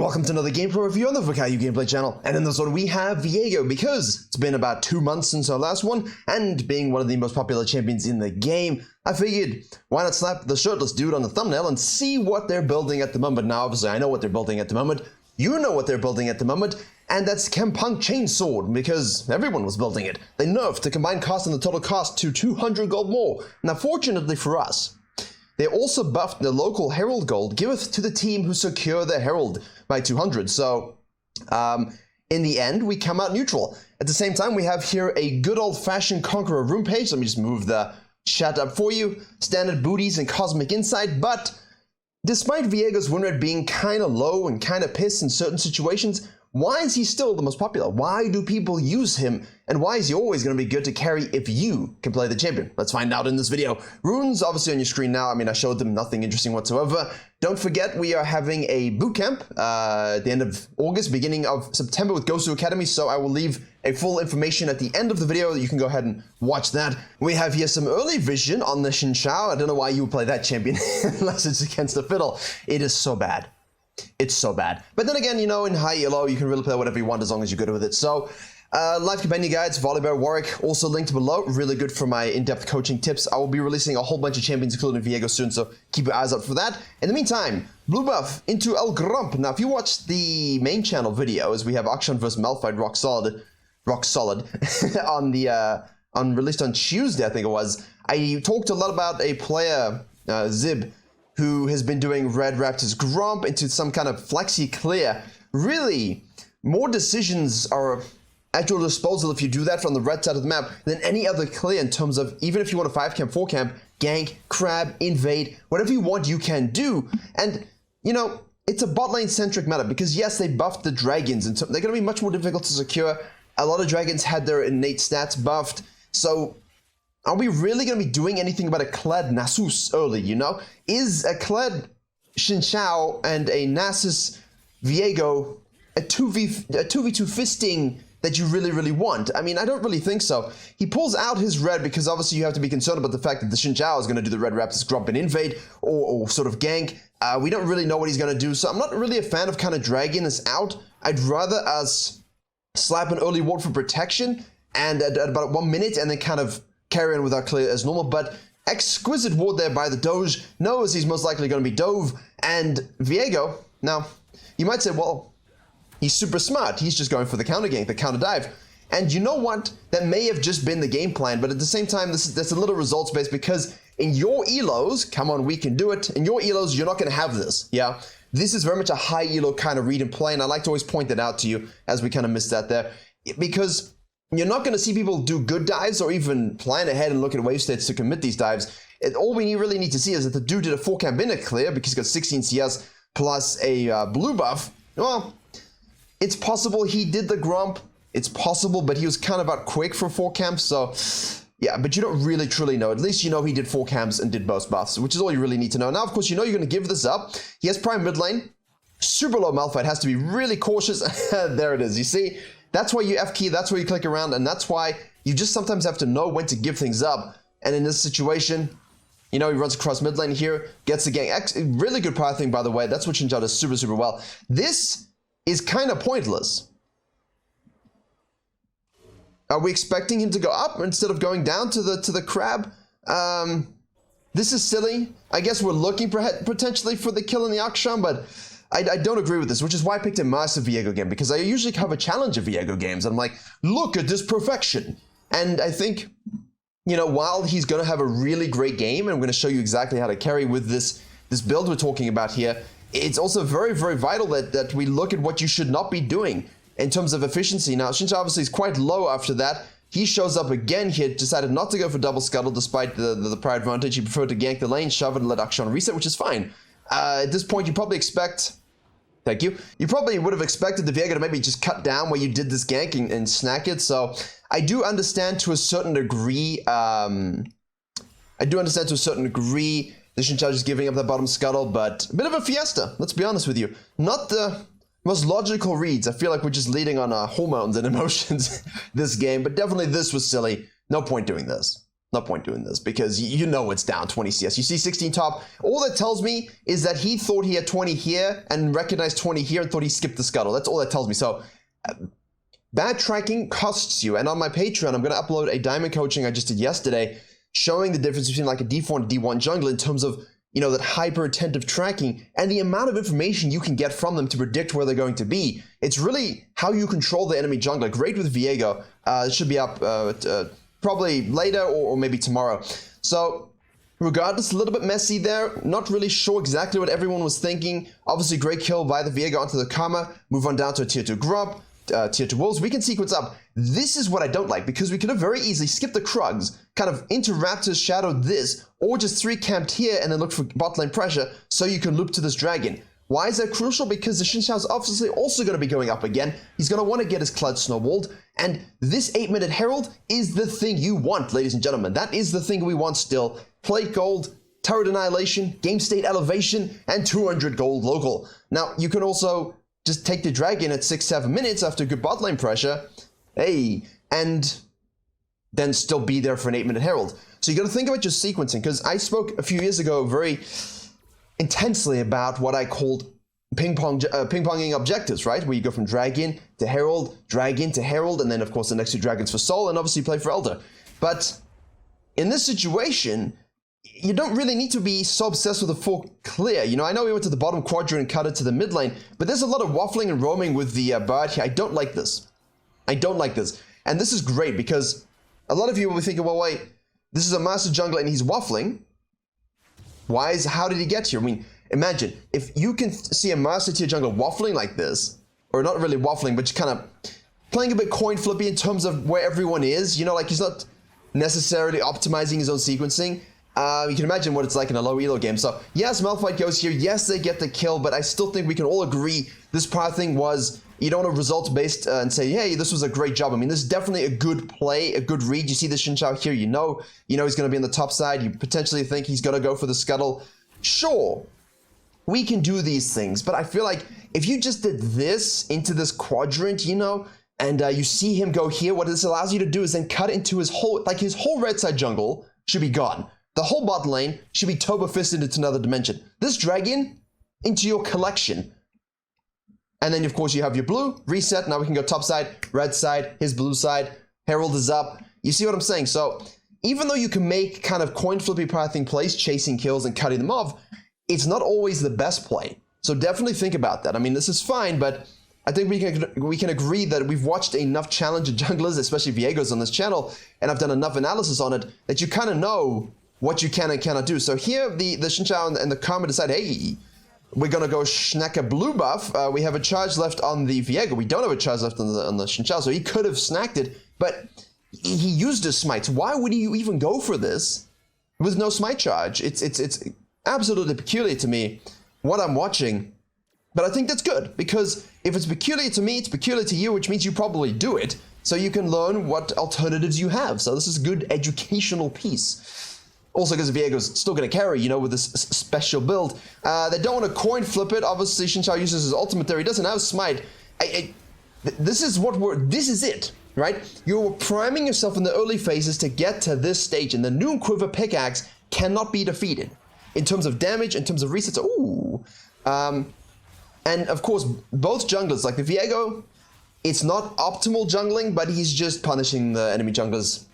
welcome to another gameplay review on the Virkayu gameplay channel. And in this one we have VIEGO, because it's been about 2 months since our last one, and being one of the most popular champions in the game, I figured why not slap the shirtless dude on the thumbnail and see what they're building at the moment. Now obviously I know what they're building at the moment, you know what they're building at the moment, and that's Chempunk Chainsword, because everyone was building it. They nerfed the combined cost and the total cost to 200 gold more. Now fortunately for us, they also buffed the local Herald Gold giveth to the team who secure the Herald by 200. So, in the end, we come out neutral. At the same time, we have here a good old-fashioned Conqueror rune page. Let me just move the chat up for you. Standard booties and cosmic insight, but despite VIEGO's win rate being kind of low and kind of piss in certain situations, why is he still the most popular? Why do people use him? And why is he always going to be good to carry if you can play the champion? Let's find out in this video. Runes obviously on your screen now. I mean, I showed them, nothing interesting whatsoever. Don't forget, we are having a bootcamp at the end of August, beginning of September with Gosu Academy, so I will leave a full information at the end of the video. You can go ahead and watch that. We have here some early vision on the Xin Zhao. I don't know why you would play that champion unless it's against the fiddle. It is so bad. It's so bad. But then again, you know, in high elo, you can really play whatever you want as long as you're good with it. So, live companion guides, Volleyball Warwick, also linked below. Really good for my in-depth coaching tips. I will be releasing a whole bunch of champions, including VIEGO soon, so keep your eyes out for that. In the meantime, blue buff into El Grump. Now, if you watch the main channel videos, we have Akshan vs Malphite rock solid, on the released on Tuesday, I think it was. I talked a lot about a player, Zib, who has been doing Red Raptor's Grump into some kind of flexi clear. Really, more decisions are at your disposal if you do that from the red side of the map than any other clear in terms of, even if you want a 5-camp, 4-camp, gank, crab, invade, whatever you want you can do. And, you know, it's a bot lane centric meta because yes, they buffed the dragons and so they're going to be much more difficult to secure. A lot of dragons had their innate stats buffed, so are we really going to be doing anything about a Kled Nasus early, you know? Is a Kled Xin Zhao and a Nasus VIEGO a 2v2 fisting that you really want? I mean, I don't really think so. He pulls out his red because obviously you have to be concerned about the fact that the Xin Zhao is going to do the Red Raptors Grump and invade or sort of gank. We don't really know what he's going to do, so I'm not really a fan of kind of dragging this out. I'd rather us slap an early ward for protection and at about 1 minute and then kind of carry on with our clear as normal, but exquisite ward there by the Doge, knows he's most likely going to be Dove, and VIEGO, now, you might say, well, he's super smart, he's just going for the counter gank, the counter dive, and you know what, that may have just been the game plan, but at the same time, that's a little results based, because in your elos, come on, we can do it, in your elos, you're not going to have this, yeah? This is very much a high elo kind of read and play, and I like to always point that out to you, as we kind of missed that there, because you're not going to see people do good dives or even plan ahead and look at wave states to commit these dives. All we really need to see is that the dude did a 4-camp in a clear because he's got 16 CS plus a blue buff. Well, it's possible he did the Grump. It's possible, but he was kind of out quick for 4 camps. So, yeah, but you don't really truly know. At least you know he did 4 camps and did both buffs, which is all you really need to know. Now, of course, you know you're going to give this up. He has prime mid lane. Super low Malphite, has to be really cautious. There it is. You see? That's why you F key, that's where you click around, and that's why you just sometimes have to know when to give things up. And in this situation, you know, he runs across mid lane here, gets the gank. Really good power thing, by the way. That's what Xin Zhao does super well. This is kind of pointless. Are we expecting him to go up instead of going down to the crab? This is silly. I guess we're looking potentially for the kill in the Akshan, but I don't agree with this, which is why I picked a massive VIEGO game, because I usually cover challenge of VIEGO games, and I'm like, look at this perfection. And I think, you know, while he's going to have a really great game, and I'm going to show you exactly how to carry with this build we're talking about here, it's also very vital that we look at what you should not be doing in terms of efficiency. Now, Xin Zhao obviously is quite low after that. He shows up again here, decided not to go for double scuttle despite the prior advantage. He preferred to gank the lane, shove it, and let Akshan reset, which is fine. At this point, you probably expect... Thank you. You probably would have expected the VIEGO to maybe just cut down where you did this gank and snack it. So I do understand to a certain degree. The Xin Zhao is giving up that bottom scuttle, but a bit of a fiesta. Let's be honest with you. Not the most logical reads. I feel like we're just leading on hormones and emotions this game, but definitely this was silly. No point doing this. No point doing this because you know it's down 20 CS. You see 16 top. All that tells me is that he thought he had 20 here and recognized 20 here and thought he skipped the scuttle. That's all that tells me. So bad tracking costs you. And on my Patreon, I'm going to upload a diamond coaching I just did yesterday showing the difference between like a D4 and D1 jungler in terms of, you know, that hyper attentive tracking and the amount of information you can get from them to predict where they're going to be. It's really how you control the enemy jungler. Great with VIEGO. It should be up probably later or maybe tomorrow. So regardless, a little bit messy there. Not really sure exactly what everyone was thinking. Obviously, great kill by the VIEGO onto the Karma. Move on down to a tier 2 Grub, tier 2 Wolves. We can sequence up. This is what I don't like because we could have very easily skipped the Krugs, kind of into Raptors, shadowed this, or just 3 camped here and then look for bot lane pressure so you can loop to this dragon. Why is that crucial? Because the Xin Zhao's obviously also going to be going up again. He's going to want to get his Clutch snowballed. And this 8-minute Herald is the thing you want, ladies and gentlemen. That is the thing we want still. Plate gold, turret annihilation, game state elevation, and 200 gold local. Now, you can also just take the dragon at 6-7 minutes after good bot lane pressure. Hey, and then still be there for an 8-minute Herald. So you got to think about your sequencing, because I spoke a few years ago very intensely about what I called ping-ponging objectives, right? Where you go from dragon to herald, and then of course the next 2 dragons for soul, and obviously play for elder. But in this situation, you don't really need to be so obsessed with the full clear. You know, I know we went to the bottom quadrant and cut it to the mid lane, but there's a lot of waffling and roaming with the bird here. I don't like this. I don't like this. And this is great because a lot of you will be thinking, well, wait, this is a master jungler and he's waffling. How did he get here? I mean, imagine if you can see a master tier jungler waffling like this, or not really waffling, but just kind of playing a bit coin flippy in terms of where everyone is. You know, like he's not necessarily optimizing his own sequencing. You can imagine what it's like in a low elo game. So yes, Malphite goes here. Yes, they get the kill, but I still think we can all agree this path thing was, you don't want to result based and say, hey, this was a great job. I mean, this is definitely a good play, a good read. You see the Xin Zhao here, you know he's going to be on the top side. You potentially think he's going to go for the scuttle. Sure, we can do these things, but I feel like if you just did this into this quadrant, you know, and you see him go here, what this allows you to do is then cut into his whole red side jungle should be gone. The whole bot lane should be turbo fisted into another dimension. This dragon into your collection. And then, of course, you have your blue, reset. Now we can go top side, red side, his blue side. Herald is up. You see what I'm saying? So even though you can make kind of coin flippy pathing plays, chasing kills and cutting them off, it's not always the best play. So definitely think about that. I mean, this is fine, but I think we can agree that we've watched enough challenger junglers, especially VIEGOs on this channel, and I've done enough analysis on it that you kind of know what you can and cannot do. So here, the Xin Zhao and the Karma decide, hey, we're going to go snack a blue buff. We have a charge left on the VIEGO. We don't have a charge left on the Xin Zhao, so he could have snacked it, but he used his smites. Why would you even go for this with no smite charge? It's absolutely peculiar to me what I'm watching, but I think that's good, because if it's peculiar to me, it's peculiar to you, which means you probably do it, so you can learn what alternatives you have. So this is a good educational piece. Also, because VIEGO's still going to carry, you know, with this special build. They don't want to coin flip it. Obviously, Xin Zhao uses his ultimate there. He doesn't have smite. This is it, right? You're priming yourself in the early phases to get to this stage, and the new Quiver pickaxe cannot be defeated in terms of damage, in terms of resets. Ooh. And of course, both junglers, like the VIEGO, it's not optimal jungling, but he's just punishing the enemy jungler's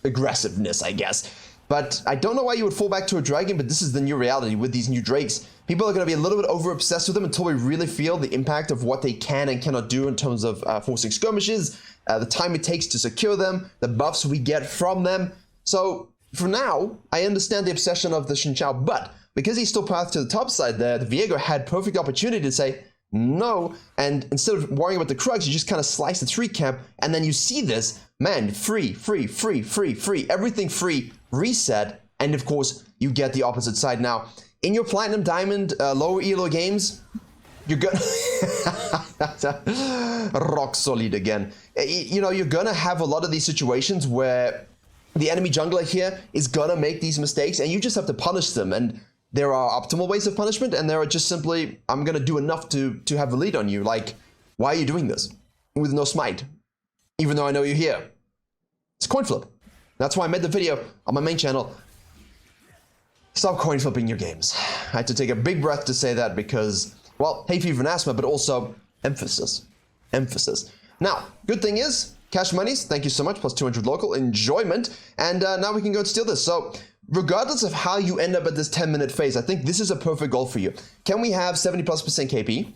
aggressiveness, I guess. But I don't know why you would fall back to a dragon, but this is the new reality with these new drakes. People are going to be a little bit over-obsessed with them until we really feel the impact of what they can and cannot do in terms of forcing skirmishes, the time it takes to secure them, the buffs we get from them. So for now, I understand the obsession of the Xin Zhao, but because he's still pathed to the top side there, the VIEGO had perfect opportunity to say no, and instead of worrying about the Krugs, you just kind of slice the 3 camp, and then you see this, man, free, everything free, reset, and of course, you get the opposite side. Now, in your Platinum Diamond lower elo games, you're gonna rock solid again. You know, you're gonna have a lot of these situations where the enemy jungler here is gonna make these mistakes, and you just have to punish them. And there are optimal ways of punishment, and there are just simply, I'm gonna do enough to have a lead on you. Like, why are you doing this with no smite, even though I know you're here? It's coin flip. That's why I made the video on my main channel. Stop coin flipping your games. I had to take a big breath to say that because, well, hay fever and asthma, but also emphasis. Emphasis. Now, good thing is, cash monies, thank you so much, plus 200 local, enjoyment, and now we can go and steal this. So, regardless of how you end up at this 10-minute phase, I think this is a perfect goal for you. Can we have 70+% KP?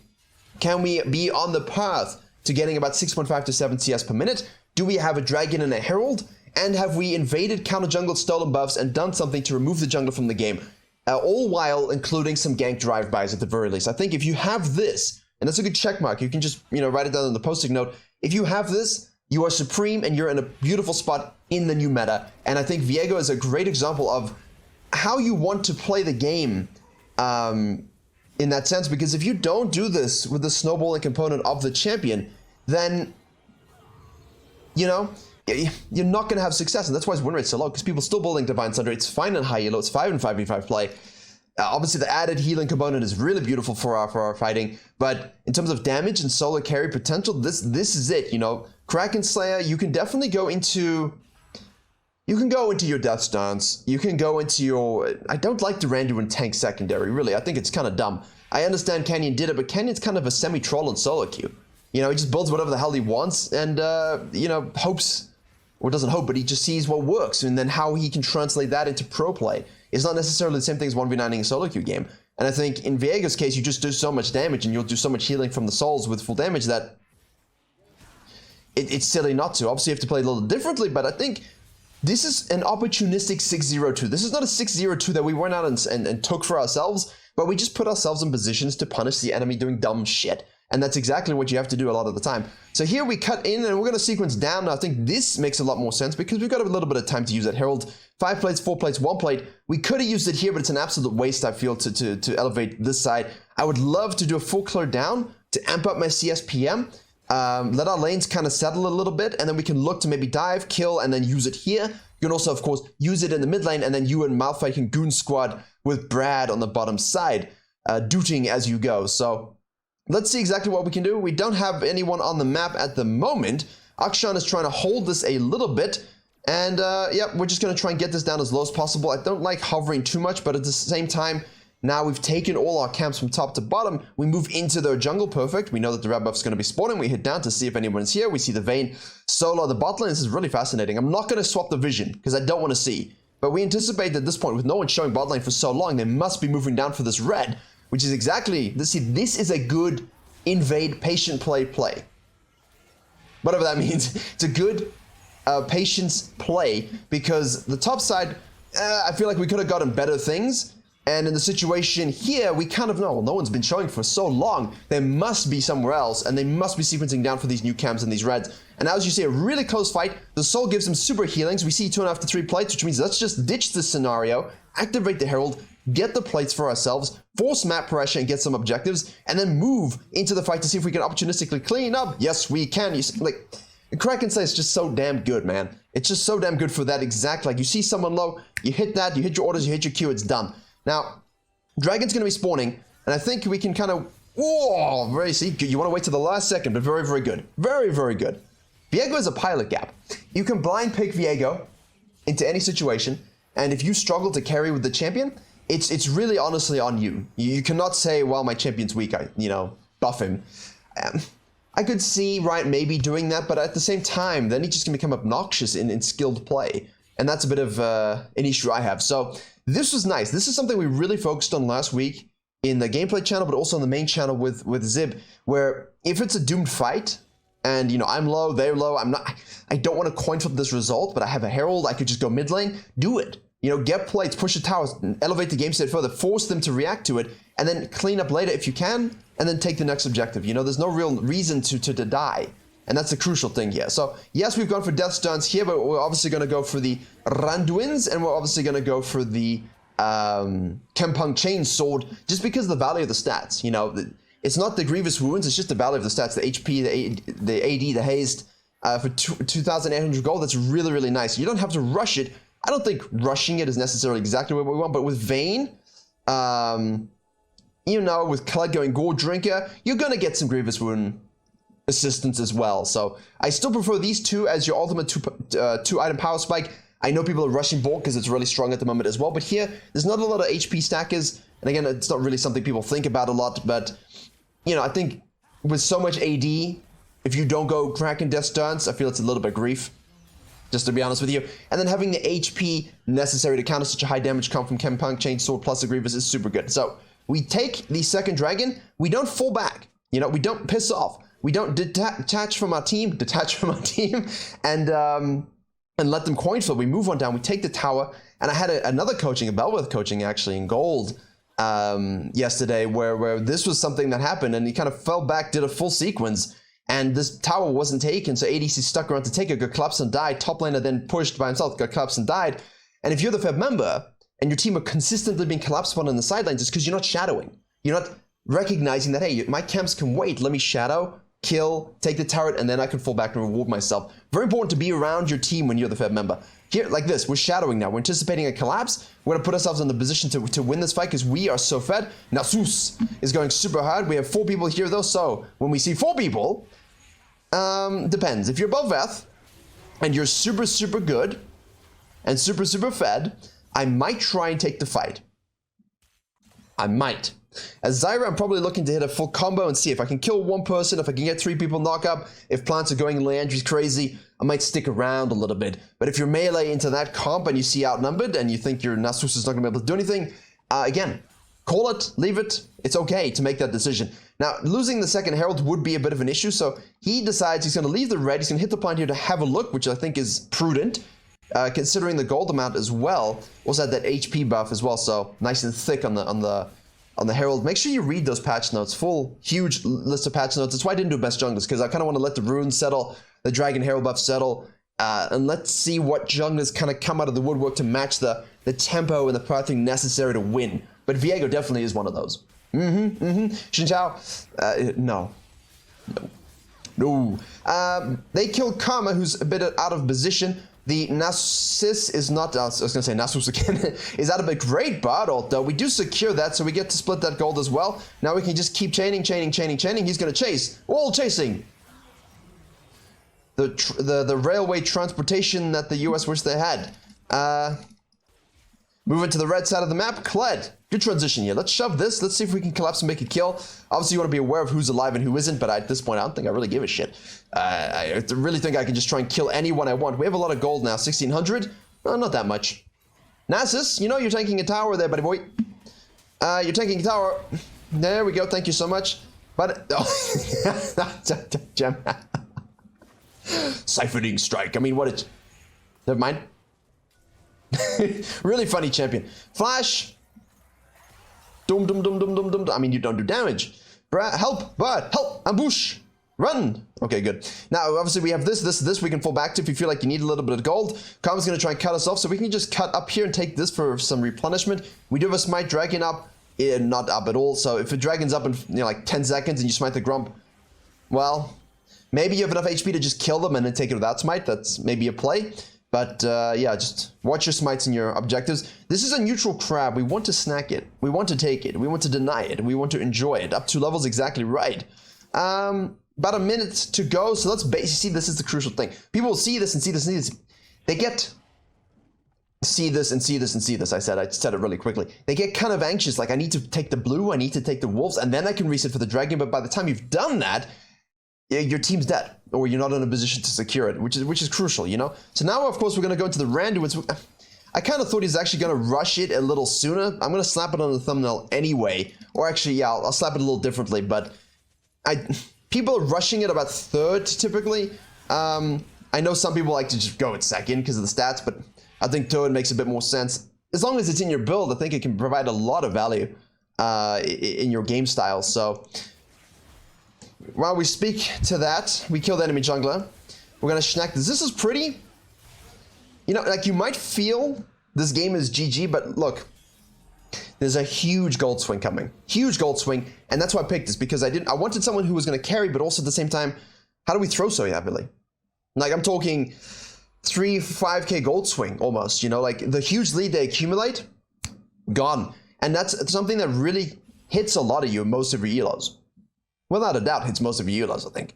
Can we be on the path to getting about 6.5 to 7 CS per minute? Do we have a dragon and a herald? And have we invaded, counter jungled, stolen buffs, and done something to remove the jungler from the game? All while including some gank drive-bys at the very least. I think if you have this, and that's a good check mark, you can just, write it down in the posting note. If you have this, you are supreme and you're in a beautiful spot in the new meta. And I think VIEGO is a great example of how you want to play the game in that sense. Because if you don't do this with the snowballing component of the champion, then, you're not going to have success, and that's why his win rate's so low, because people still building Divine Sunder. It's fine in high elo, it's 5 and 5v5 play. Obviously, the added healing component is really beautiful for our fighting, but in terms of damage and solo carry potential, this is it. Kraken Slayer, you can definitely go into... You can go into your Death Stance, you can go into your... I don't like the Randuin tank secondary, really. I think it's kind of dumb. I understand Canyon did it, but Canyon's kind of a semi-troll in solo queue. He just builds whatever the hell he wants and, hopes... or doesn't hope, but he just sees what works, and then how he can translate that into pro play is not necessarily the same thing as 1v9ing a solo queue game. And I think in VIEGO's case, you just do so much damage, and you'll do so much healing from the souls with full damage that it's silly not to. Obviously, you have to play a little differently, but I think this is an opportunistic 6-0-2. This is not a 6-0-2 that we went out and took for ourselves, but we just put ourselves in positions to punish the enemy doing dumb shit. And that's exactly what you have to do a lot of the time. So here we cut in and we're going to sequence down. Now I think this makes a lot more sense because we've got a little bit of time to use that Herald. 5 plates, 4 plates, 1 plate. We could have used it here, but it's an absolute waste, I feel, to elevate this side. I would love to do a full clear down to amp up my CSPM. Let our lanes kind of settle a little bit, and then we can look to maybe dive, kill, and then use it here. You can also, of course, use it in the mid lane, and then you and Malphite can goon squad with Brad on the bottom side, dooting as you go. So let's see exactly what we can do. We don't have anyone on the map at the moment. Akshan is trying to hold this a little bit. And yeah, we're just going to try and get this down as low as possible. I don't like hovering too much, but at the same time, now we've taken all our camps from top to bottom. We move into their jungle perfect. We know that the red buff is going to be spawning. We hit down to see if anyone's here. We see the Vayne solo the bot lane. This is really fascinating. I'm not going to swap the vision because I don't want to see. But we anticipate at this point, with no one showing bot lane for so long, they must be moving down for this red, which is exactly, this is a good invade patient play. Whatever that means. It's a good patience play because the top side, I feel like we could have gotten better things. And in the situation here, we kind of know, well, no one's been showing for so long. There must be somewhere else, and they must be sequencing down for these new camps and these reds. And as you see, a really close fight. The soul gives them super healings. We see 2.5 to 3 plates, which means let's just ditch this scenario, activate the Herald, get the plates for ourselves, force map pressure and get some objectives, and then move into the fight to see if we can opportunistically clean up. Yes, we can. You see, like, Kraken Slayer is just so damn good, man. It's just so damn good for that exact, like, you see someone low, you hit that, you hit your orders, you hit your Q, it's done. Now, Dragon's going to be spawning, and I think we can kind of, see, you want to wait to the last second, but very, very good. Very, very good. VIEGO is a pilot gap. You can blind pick VIEGO into any situation, and if you struggle to carry with the champion, it's really honestly on you. You cannot say, well, my champion's weak, buff him. I could see, right, maybe doing that, but at the same time, then he's just going to become obnoxious in skilled play. And that's a bit of an issue I have. So this was nice. This is something we really focused on last week in the gameplay channel, but also on the main channel with Zib, where if it's a doomed fight, and, I'm low, they're low, I don't want to coin flip this result, but I have a Herald, I could just go mid lane, do it. Get plates, push the towers, elevate the game state further, force them to react to it, and then clean up later if you can, and then take the next objective. There's no real reason to die. And that's the crucial thing here. So, yes, we've gone for Death Stuns here, but we're obviously going to go for the Randuins, and we're obviously going to go for the Kempung Chain Sword, just because of the value of the stats. It's not the Grievous Wounds, it's just the value of the stats, the HP, the AD, the haste, for 2,800 gold. That's really, really nice. You don't have to rush it. I don't think rushing it is necessarily exactly what we want, but with Vayne, with Cloud going Gore Drinker, you're going to get some Grievous Wound assistance as well. So I still prefer these two as your ultimate two item power spike. I know people are rushing Borg because it's really strong at the moment as well, but here, there's not a lot of HP stackers, and again, it's not really something people think about a lot, but, you know, I think with so much AD, if you don't go Kraken Death Dance, I feel it's a little bit grief, just to be honest with you. And then having the HP necessary to counter such a high damage come from Chempunk, Chainsword plus the Grievous is super good. So, we take the second dragon, we don't fall back, you know, we don't piss off, we don't detach from our team, and let them coin flip. We move on down, we take the tower, and I had another coaching, a Belworth coaching actually in gold yesterday where this was something that happened, and he kind of fell back, did a full sequence, and this tower wasn't taken, so ADC stuck around to take it, got collapsed and died. Top laner then pushed by himself, got collapsed and died. And if you're the Feb member, and your team are consistently being collapsed upon in the sidelines, it's because you're not shadowing. You're not recognizing that, hey, my camps can wait, let me shadow, kill, take the turret, and then I can fall back and reward myself. Very important to be around your team when you're the Feb member. Here, like this, we're shadowing now. We're anticipating a collapse. We're going to put ourselves in the position to win this fight because we are so fed. Nasus is going super hard. We have 4 people here, though, so when we see 4 people, depends. If you're above Veth, and you're super, super good, and super, super fed, I might try and take the fight. I might. As Zyra, I'm probably looking to hit a full combo and see if I can kill 1 person, if I can get 3 people knock up, if plants are going Leandry's crazy, I might stick around a little bit. But if you're melee into that comp and you see outnumbered and you think your Nasus is not going to be able to do anything, again, call it, leave it, it's okay to make that decision. Now, losing the second Herald would be a bit of an issue, so he decides he's going to leave the red, he's going to hit the plant here to have a look, which I think is prudent, considering the gold amount as well. Also had that HP buff as well, so nice and thick on the Herald. Make sure you read those patch notes, full, huge list of patch notes. That's why I didn't do best junglers, because I kind of want to let the runes settle, the Dragon Herald buff settle, and let's see what junglers kind of come out of the woodwork to match the tempo and the pathing necessary to win. But VIEGO definitely is one of those. Xinjiao, no. They killed Karma, who's a bit out of position. The Nasus is not, I was going to say Nasus again, is out of a great bottle, though. We do secure that, so we get to split that gold as well. Now we can just keep chaining. He's going to chase. All chasing. The railway transportation that the US wish they had. Moving to the red side of the map, Kled. Good transition here. Let's shove this. Let's see if we can collapse and make a kill. Obviously, you want to be aware of who's alive and who isn't, but at this point, I don't think I really give a shit. I really think I can just try and kill anyone I want. We have a lot of gold now. 1,600? No, not that much. Nasus, you know you're tanking a tower there, buddy boy. You're tanking a tower. There we go. Thank you so much. But, Gem. Siphoning strike. I mean, what is... Never mind. Really funny champion. Flash. Dum dum dum dum dum dum. I mean, you don't do damage. Help, but help, ambush, run. Okay, good. Now, obviously, we have this. We can fall back to if you feel like you need a little bit of gold. Karma's going to try and cut us off, so we can just cut up here and take this for some replenishment. We do have a smite dragon up, not up at all. So if a dragon's up in like 10 seconds and you smite the grump, well, maybe you have enough HP to just kill them and then take it without smite. That's maybe a play. But yeah, just watch your smites and your objectives. This is a neutral crab. We want to snack it. We want to take it. We want to deny it. We want to enjoy it. Up 2 levels, exactly right. About a minute to go. So let's basically see. This is the crucial thing. People will see this and see this and see this. They get see this and see this and see this. I said it really quickly. They get kind of anxious. Like, I need to take the blue. I need to take the wolves, and then I can reset for the dragon. But by the time you've done that, your team's dead, or you're not in a position to secure it, which is crucial, you know? So now, of course, we're going to go into the Randuins. I kind of thought he's actually going to rush it a little sooner. I'm going to slap it on the thumbnail anyway. Or actually, yeah, I'll slap it a little differently, but people are rushing it about 3rd, typically. I know some people like to just go at 2nd because of the stats, but I think 3rd makes a bit more sense. As long as it's in your build, I think it can provide a lot of value in your game style, so... While we speak to that, we kill the enemy jungler. We're gonna schnack this. This is pretty. You know, like, you might feel this game is GG, but look, there's a huge gold swing coming. Huge gold swing, and that's why I picked this, because I wanted someone who was gonna carry, but also at the same time, how do we throw so heavily? Like, I'm talking 3-5k gold swing almost, you know, like the huge lead they accumulate, gone. And that's something that really hits a lot of you in most of your elos. Without a doubt, hits most of your elos, I think.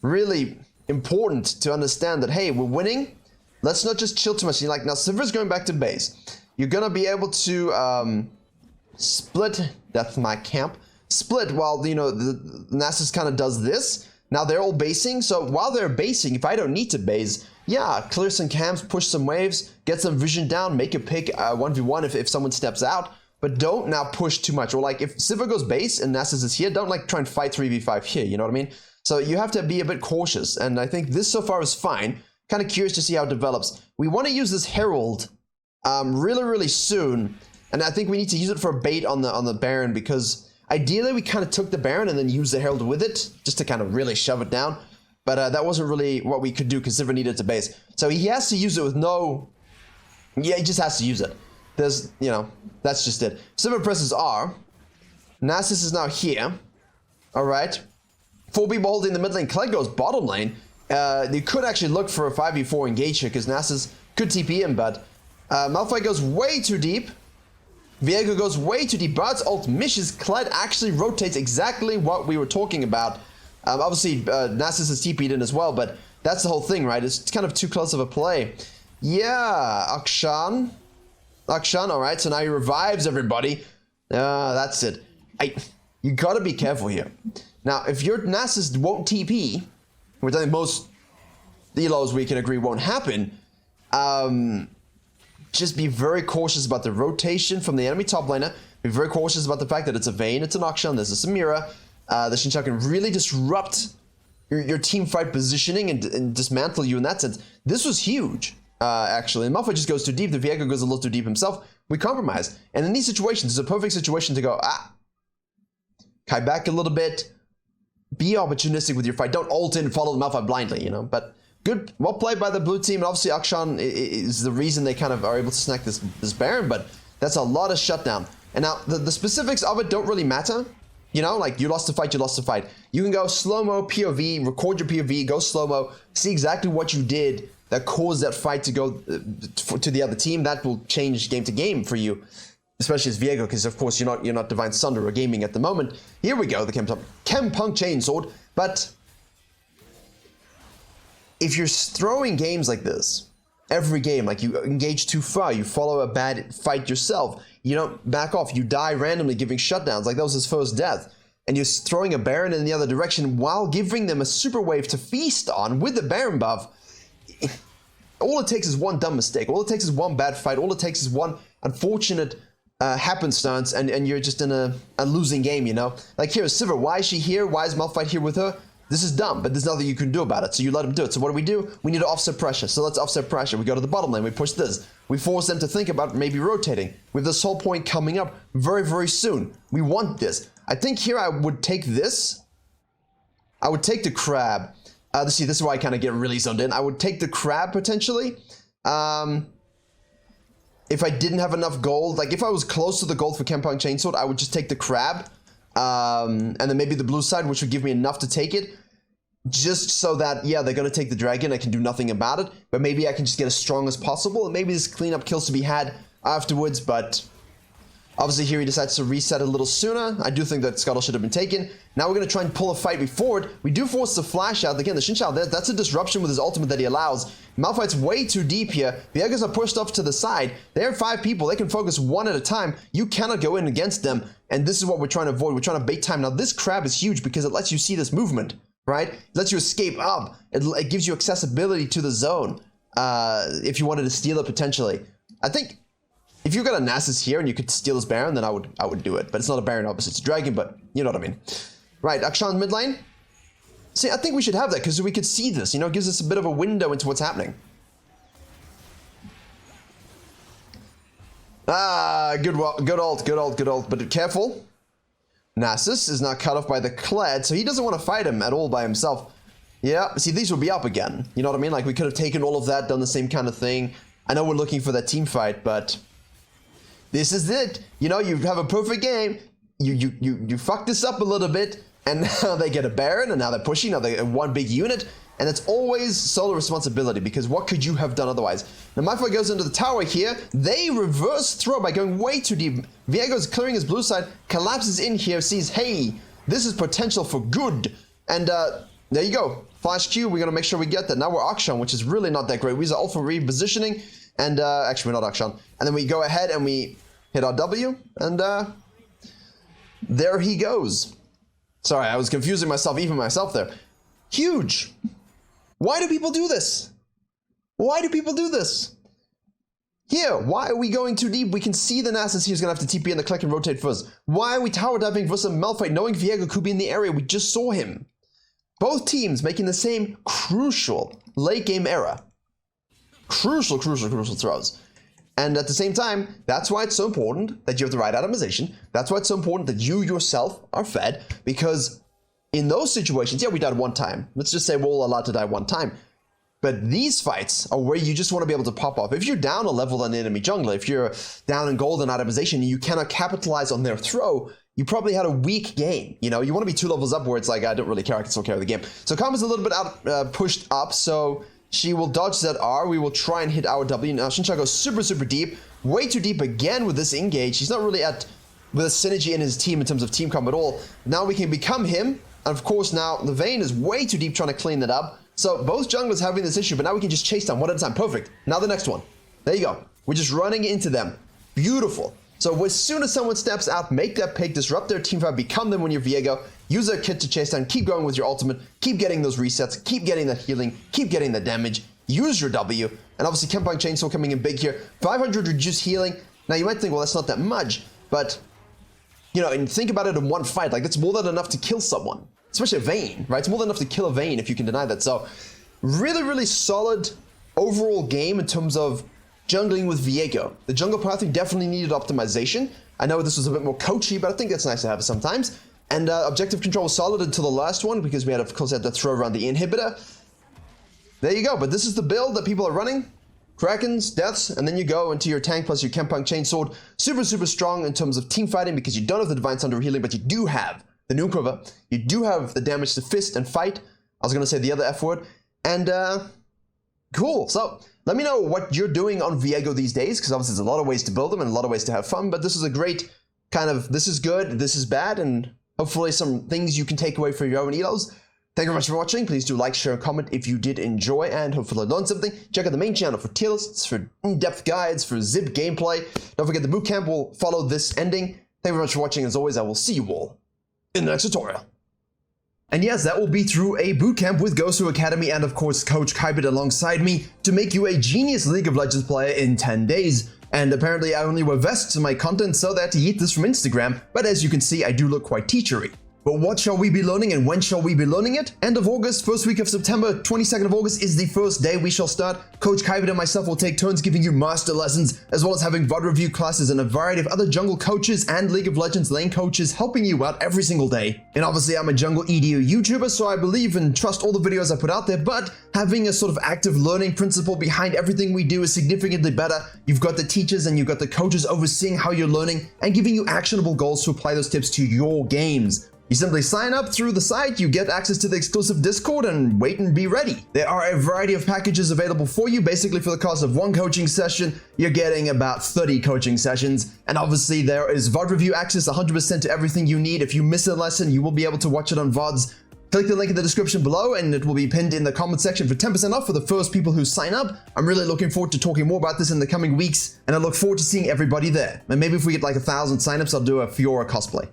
Really important to understand that, hey, we're winning. let's not just chill too much. You're like, now Sivir's going back to base. You're gonna be able to split. That's my camp. Split while the Nasus kind of does this. Now they're all basing, so while they're basing, if I don't need to base, yeah, clear some camps, push some waves, get some vision down, make a pick 1v1 if someone steps out, but don't now push too much. Or like if Sivir goes base and Nasus is here, don't like try and fight 3v5 here, you know what I mean? So you have to be a bit cautious, and I think this so far is fine. Kind of curious to see how it develops. We want to use this Herald really soon, and I think we need to use it for a bait on the Baron, because ideally we kind of took the Baron and then used the Herald with it, just to kind of really shove it down. But that wasn't really what we could do because Sivir needed to base. So he has to use it with no... Yeah, he just has to use it. There's, that's just it. Sivir presses R. Nasus is now here. Alright. 4 people holding the mid lane. Kled goes bottom lane. You could actually look for a 5v4 engage here because Nasus could TP him, but Malphite goes way too deep. VIEGO goes way too deep. Bart's ult misses. Kled actually rotates exactly what we were talking about. Obviously, Nasus is TP'd in as well, but that's the whole thing, right? It's kind of too close of a play. Yeah, Akshan, alright, so now he revives everybody. That's it. You gotta be careful here. Now, if your Nasus won't TP, which I think most elos we can agree won't happen, just be very cautious about the rotation from the enemy top laner. Be very cautious about the fact that it's a Vayne, it's an Akshan, there's a Samira. The Xin Zhao can really disrupt your team fight positioning and dismantle you in that sense. This was huge, actually. And Malphite just goes too deep. The VIEGO goes a little too deep himself. We compromise. And in these situations, it's a perfect situation to go, Kai back a little bit. Be opportunistic with your fight. Don't ult in and follow the Malphite blindly, But good, well played by the blue team. And obviously, Akshan is the reason they kind of are able to snack this Baron. But that's a lot of shutdown. And now, the specifics of it don't really matter. Like you lost the fight, you lost the fight. You can go slow-mo POV, record your POV, go slow-mo, see exactly what you did that caused that fight to go to the other team. That will change game to game for you, especially as VIEGO, because of course you're not Divine Sunder or gaming at the moment. Here we go, the Chempunk Chainsword. But if you're throwing games like this, every game, like you engage too far, you follow a bad fight yourself, you don't back off, you die randomly giving shutdowns, like that was his first death, and you're throwing a Baron in the other direction while giving them a super wave to feast on with the Baron buff. All it takes is one dumb mistake, all it takes is one bad fight, all it takes is one unfortunate happenstance, and you're just in a losing game, Like here's Sivir, why is she here? Why is Malphite here with her? This is dumb, but there's nothing you can do about it, so you let him do it. So what do? We need to offset pressure, so let's offset pressure. We go to the bottom lane, we push this. We force them to think about maybe rotating. With this whole point coming up very soon. We want this. I think here I would take this. I would take the crab. See, this is why I kind of get really zoned in. I would take the crab, potentially. If I didn't have enough gold, like if I was close to the gold for Chempunk Chainsword, I would just take the crab. And then maybe the blue side, which would give me enough to take it. Just so that, yeah, they're going to take the dragon, I can do nothing about it. But maybe I can just get as strong as possible. And maybe there's cleanup kills to be had afterwards. But obviously here he decides to reset a little sooner. I do think that Scuttle should have been taken. Now we're going to try and pull a fight before it. We do force the flash out. Again, the Xin Zhao, that's a disruption with his ultimate that he allows. Malphite's way too deep here. VIEGOs are pushed off to the side. They're 5 people. They can focus one at a time. You cannot go in against them. And this is what we're trying to avoid. We're trying to bait time. Now this crab is huge because it lets you see this movement, right? It lets you escape up. It gives you accessibility to the zone if you wanted to steal it potentially. I think if you got a Nasus here and you could steal this Baron, then I would do it. But it's not a Baron, obviously. It's a dragon, but you know what I mean. Right, Akshan mid lane. See, I think we should have that because we could see this. It gives us a bit of a window into what's happening. Good ult. But careful. Nasus is now cut off by the Kled, so he doesn't want to fight him at all by himself. Yeah, see, these will be up again. You know what I mean? Like, we could have taken all of that, done the same kind of thing. I know we're looking for that team fight, but this is it. You have a perfect game. You fuck this up a little bit, and now they get a Baron, and now they're pushing, now they're one big unit, and it's always solo responsibility, because what could you have done otherwise? Now Malphite goes into the tower here, they reverse throw by going way too deep. VIEGO's clearing his blue side, collapses in here, sees, hey, this is potential for good, and there you go. Flash Q, we're going to make sure we get that. Now we're Akshan, which is really not that great. We use Alpha repositioning, and actually we're not Akshan. And then we go ahead and we hit our W, and there he goes. Sorry, I was confusing myself, even myself there. Huge. Why do people do this? Why do people do this? Here, why are we going too deep? We can see the Nasus here is going to have to TP in the click and rotate first. Why are we tower diving versus Malphite knowing VIEGO could be in the area? We just saw him. Both teams making the same crucial late game error. Crucial throws. And at the same time, that's why it's so important that you have the right atomization. That's why it's so important that you yourself are fed, because in those situations, yeah, we died one time. Let's just say we're all allowed to die one time. But these fights are where you just want to be able to pop off. If you're down a level on the enemy jungler, if you're down in gold and atomization and you cannot capitalize on their throw, you probably had a weak game. You know, you want to be 2 levels up where it's like, I don't really care, I can still carry the game. So Karma's a little bit pushed up, so she will dodge that R. We will try and hit our W. Now Shinsha goes super deep, way too deep again with this engage. He's not really with a synergy in his team in terms of team comp at all. Now we can become him, and of course now the Vayne is way too deep trying to clean that up. So both junglers having this issue, but now we can just chase them one at a time. Perfect. Now the next one. There you go. We're just running into them. Beautiful. So as soon as someone steps out, make that pick, disrupt their team fight, become them when you're VIEGO, use their kit to chase down, keep going with your ultimate, keep getting those resets, keep getting that healing, keep getting the damage, use your W, and obviously Kempang Chainsaw coming in big here. 500 reduced healing. Now you might think, well, that's not that much, but you know, and think about it in one fight, like that's more than enough to kill someone. Especially a Vayne, right? It's more than enough to kill a Vayne if you can deny that. So really solid overall game in terms of jungling with VIEGO. The jungle pathing definitely needed optimization. I know this was a bit more coachy, but I think that's nice to have sometimes. And objective control was solid until the last one, because we had, of course, had to throw around the inhibitor. There you go. But this is the build that people are running. Krakens, deaths, and then you go into your tank plus your Kempang Chainsword. Super strong in terms of team fighting, because you don't have the Divine Thunder healing, but you do have the Noon Quiver. You do have the damage to fist and fight. I was going to say the other F word. And cool. So let me know what you're doing on VIEGO these days, because obviously there's a lot of ways to build them and a lot of ways to have fun, but this is a great kind of, this is good, this is bad, and hopefully some things you can take away for your own elos. Thank you very much for watching. Please do like, share, and comment if you did enjoy and hopefully learn something. Check out the main channel for tier lists, for in-depth guides, for zip gameplay. Don't forget the bootcamp will follow this ending. Thank you very much for watching. As always, I will see you all in the next tutorial. And yes, that will be through a bootcamp with Gosu Academy and of course Coach Kybit alongside me to make you a genius League of Legends player in 10 days. And apparently I only wear vests in my content, so that to eat this from Instagram, but as you can see, I do look quite teachery. But what shall we be learning and when shall we be learning it? End of August, first week of September, 22nd of August is the first day we shall start. Coach Kybit and myself will take turns giving you master lessons, as well as having VOD review classes and a variety of other jungle coaches and League of Legends lane coaches helping you out every single day. And obviously I'm a jungle EDU YouTuber, so I believe and trust all the videos I put out there, but having a sort of active learning principle behind everything we do is significantly better. You've got the teachers and you've got the coaches overseeing how you're learning and giving you actionable goals to apply those tips to your games. You simply sign up through the site, you get access to the exclusive Discord, and wait and be ready. There are a variety of packages available for you. Basically, for the cost of one coaching session, you're getting about 30 coaching sessions. And obviously, there is VOD review access 100% to everything you need. If you miss a lesson, you will be able to watch it on VODs. Click the link in the description below, and it will be pinned in the comment section for 10% off for the first people who sign up. I'm really looking forward to talking more about this in the coming weeks, and I look forward to seeing everybody there. And maybe if we get like 1,000 signups, I'll do a Fiora cosplay.